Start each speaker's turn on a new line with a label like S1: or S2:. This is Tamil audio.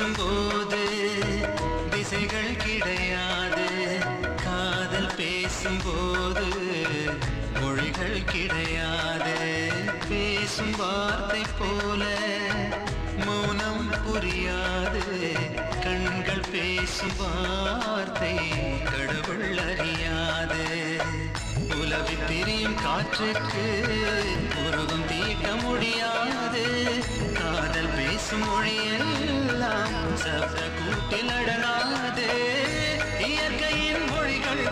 S1: பேசும்போது திசைகள் கிடையாது. காதல் பேசும்போது மொழிகள் கிடையாது. பேசும் வார்த்தை போல மௌனம் புரியாது. கண்கள் பேசும் வார்த்தை கடவுள் அறியாது. உலவி திரியும் காற்றுக்கு உருவம் தீட்ட முடியாது. காதல் பேசும் மொழியெல்லாம் சப்த கூட்டில் அடங்காது. இயற்கையின் மொழிகள்